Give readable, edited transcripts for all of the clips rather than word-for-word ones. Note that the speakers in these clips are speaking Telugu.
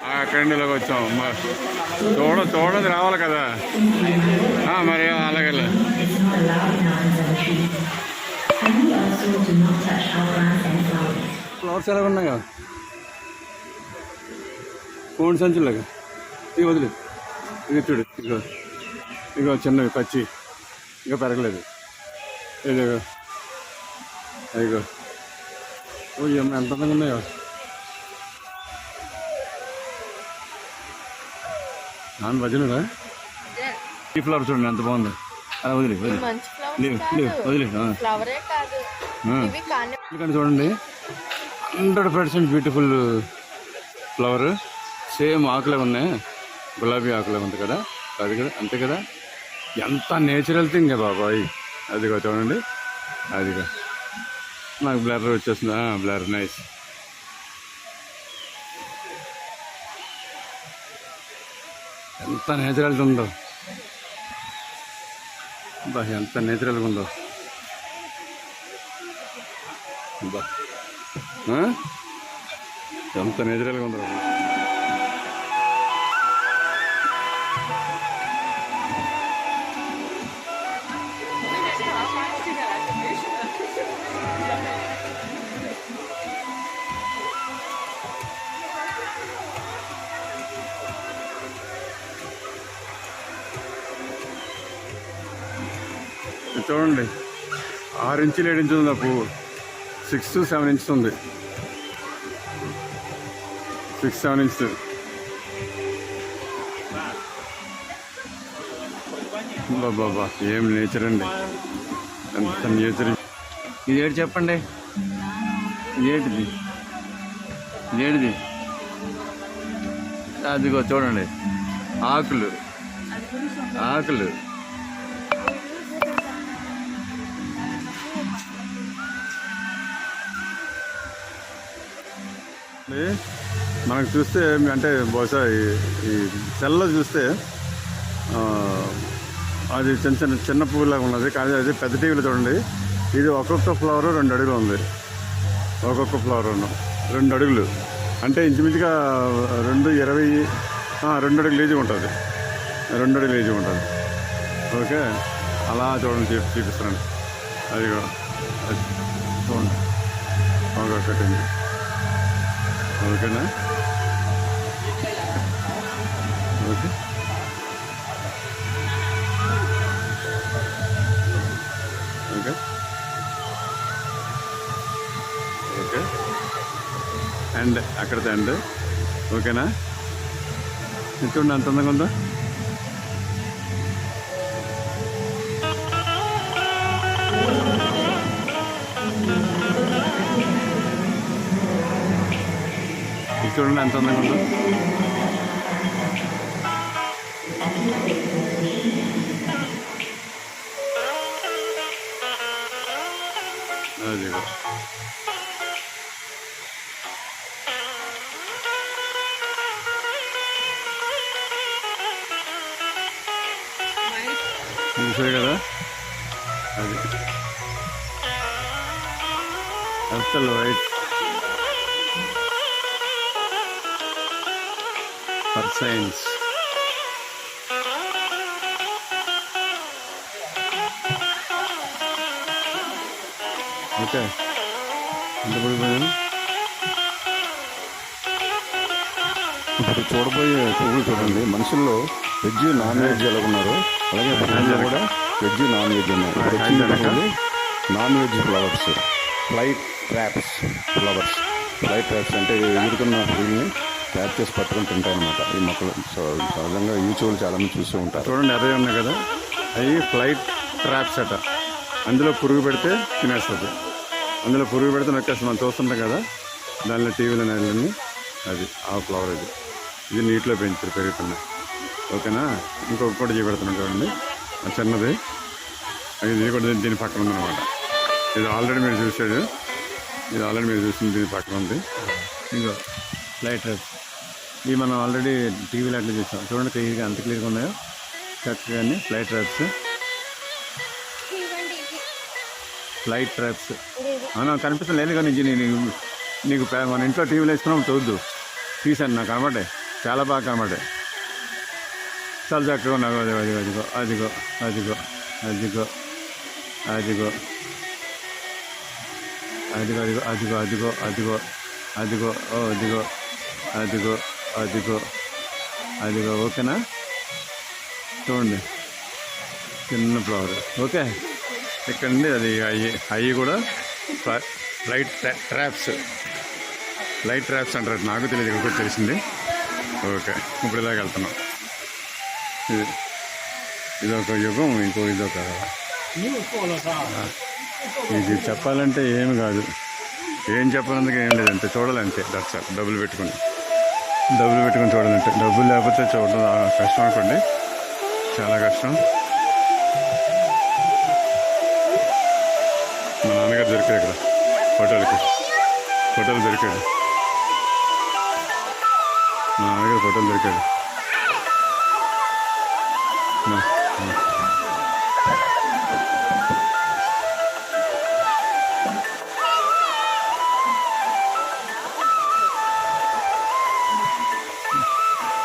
అక్కడి ఇలాగ వచ్చాం. చూడదు రావాలి కదా, మరి అలాగే ఫ్లవర్స్ ఎలాగ ఉన్నాయి కదా, కోడి సంచులాగా. ఇక వదిలేదు, ఇక చూడు, ఇక చిన్నవి పచ్చి, ఇక పెరగలేదు. ఇదిగో అదిగో, ఓ ఎంత అందంగా ఉన్నాయో. నాన్న భజనరా, ఈ ఫ్లవర్ చూడండి ఎంత బాగుంది. అలా వదిలే చూడండి, 100% బ్యూటిఫుల్ ఫ్లవర్. సేమ్ ఆకులే ఉన్నాయి, గులాబీ ఆకులే ఉంది కదా, అది కదా, అంతే కదా. ఎంత నేచురల్ థింగ్ బాబాయ్. అదిగో చూడండి, అదిగో నాకు బ్లర్ వచ్చేస్తుంది. Blur nice. ఎంత నేచురల్గా ఉందో బా, ఎంత నేచురల్గా ఉందో బా, ఎంత నేచురల్గా ఉందో. చూడండి, 6 ఇంచులు 7 ఇంచులు ఉంది ఆ పువ్వు. 6 to 7 ఇంచెస్ ఉంది, 6-7 ఇంచెస్. బాబా ఏం నేచర్ అండి, ఎంత నేచర్. ఇది ఏంటి చెప్పండి, ఏంటిది, ఏంటిది? అదిగో చూడండి, ఆకులు ఆకులు. మనకు చూస్తే అంటే బహుశా ఈ సెల్లో చూస్తే అది చిన్న పువ్వులాగా ఉన్నది, కానీ అది పెద్ద టీవీలో చూడండి. ఇది ఒక్కొక్క ఫ్లవర్ 2 అడుగులు ఉంది, ఒక్కొక్క ఫ్లవర్ 2 అడుగులు అంటే ఇంచుమించుగా 2 అడుగులు ఈజీ ఉంటుంది, 2 అడుగులు ఈజీ ఉంటుంది. ఓకే, అలా చూడండి, చూపిస్తున్నాను. అది చూడండి, కట్టింది. ఓకేనా, ఓకే. ఓకే ఓకే అండ్ అక్కడితో అండ్ ఓకేనా. చూడండి అంత అందంగా ఉందో. చూడండి ఎంత అందంగా ఉందో. అదిగో చూసారు కదా, అది అసలు వైట్ ఫర్ సైన్స్. ఓకే, ఎంత పడిపోయాను. ఇప్పుడు చూడబోయే పువ్వులు చూడండి, మనుషుల్లో వెజ్ నాన్ వెజ్ ఎలా ఉన్నారు, అలాగే కూడా వెజ్ నాన్ వెజ్ ఉన్నాయి. Non veg flowers, flight traps flowers. Flight traps అంటే ఎదుర్కొన్న పువ్వుల్ని ట్యాప్ చేసి పట్టుకొని తింటాయన్నమాట ఈ మొక్కలు. సహజంగా యూట్యూబ్లో చాలామంది చూస్తూ ఉంటారు. చూడండి అదే ఉన్నాయి కదా, అవి ఫ్లైట్ ట్రాప్స్ అట. అందులో పురుగు పెడితే తినేస్తుంది, అందులో పురుగు పెడితే నొక్కేస్తుంది. మనం చూస్తుంటాం కదా దానిలో టీవీలో నెలలని. అది ఆ ఫ్లవర్, ఇది నీటిలో పెరుగుతున్నాయి. ఓకేనా. ఇంకొకటి చూపెడుతున్నాం చూడండి, చిన్నది. ఇది కూడా దీని పక్కన ఉందన్నమాట. ఇది ఆల్రెడీ మీరు చూసాడు, ఇది ఆల్రెడీ మీరు చూసింది దీని పక్కన ఉంది. ఇంకో ఫ్లైట్ ట్రాప్స్, ఇవి మనం ఆల్రెడీ టీవీలో అట్లా చూసాం. చూడండి క్లియర్గా, అంత క్లియర్గా ఉన్నాయో చక్కగానే. ఫ్లైట్ ట్రాప్స్, ఫ్లైట్ ట్రాప్స్ కనిపిస్తుంది లేదు కానీ నీకు మన ఇంట్లో టీవీలో వేసుకున్నాం చూద్దు తీసాను, నాకు కనబడ్డాయి. చాలా బాగా కనబడ్డాయి. చాలా చక్కగా ఉన్నావు. అదిగో అదిగో అదిగో అదిగో అదిగో అదిగో అదిగో అదిగో అదిగో అదిగో అదిగో ఓ అదిగో అదిగో అదిగో అదిగో. ఓకేనా? చూడండి చిన్న ఫ్లవర్. ఓకే, ఇక్కడండి అది అవి కూడా లైట్ ట్రాప్స్ అంటారు. నాకు తెలియదు, ఇక్కడ కూడా తెలిసింది. ఓకే, ఇప్పుడు ఇలాగ వెళ్తున్నాం. ఇదొక యుగం, ఇదొక ఇది చెప్పాలంటే ఏమి కాదు. ఏం చెప్పాలందుకు ఏం లేదంటే చూడాలంటే దట్స్ డబ్బులు పెట్టుకుని చూడాలంటే. డబ్బులు లేకపోతే చూడడం కష్టం అనుకోండి, చాలా కష్టం. మా నాన్నగారు దొరికాడు ఇక్కడ ఫోటోలు దొరికాడు. మా నాన్నగారు ఫోటోలు దొరికాడు.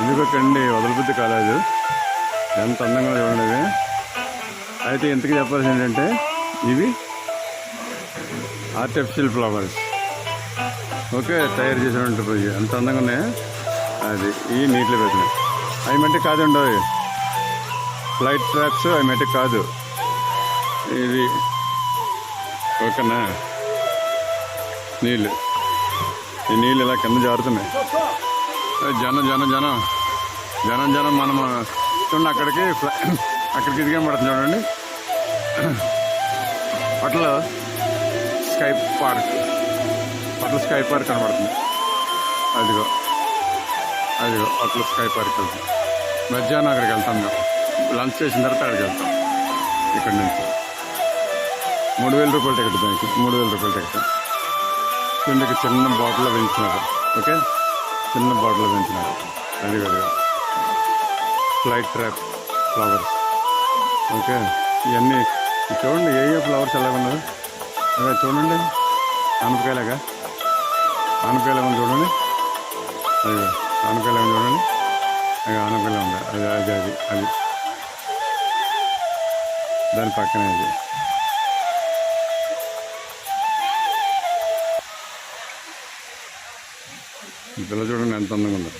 ఎందుకండి వదలబుద్ధి కాలేదు. ఎంత అందంగా చూడండి. అయితే ఇంతకీ చెప్పాల్సి ఏంటంటే ఇవి ఆర్టిఫిషియల్ ఫ్లవర్స్. ఓకే, తయారు చేసినట్టు ఎంత అందంగా ఉన్నాయో. అది ఈ నీటిలో పెట్టినాయి. అవి మట్టి కాదండి, అవి ఫ్లైట్ ట్రాప్స్. అవి మట్టి కాదు ఇది. ఓకేనా? నీళ్ళు, ఈ నీళ్ళు ఇలా కింద జారుతున్నాయి. జనం మనం చూడండి. అక్కడికి ఇదిగా పడుతుంది చూడండి. అట్లా స్కై పార్క్ కనబడుతుంది. అదిగో అట్లా స్కై పార్క్ వెళ్తాం. మధ్యాహ్నం అక్కడికి వెళ్తాం. మేము లంచ్ చేసిన తర్వాత అక్కడికి వెళ్తాం. ఇక్కడి నుంచి 3000 రూపాయలు టికెట్. దానికి 3000 రూపాయలు టికెట్. కిందకి చిన్న బాటిల్లో పెంచినారు. ఓకే, చిన్న బాటిల్లో పెంచినారు. అది ఫ్లైట్ ట్రాప్ ఫ్లవర్స్. ఓకే, ఇవన్నీ చూడండి. ఏ ఫ్లవర్స్ ఎలాగ ఉన్నది. అదే చూడండి, ఆనపకాయలాగా చూడండి. అది ఆనపకాయలాగా చూడండి. అది ఆనపకాయలా ఉంది. అది దాని పక్కనే ఇది. ఈ పిల్ల చూడండి ఎంత అందంగా ఉందో.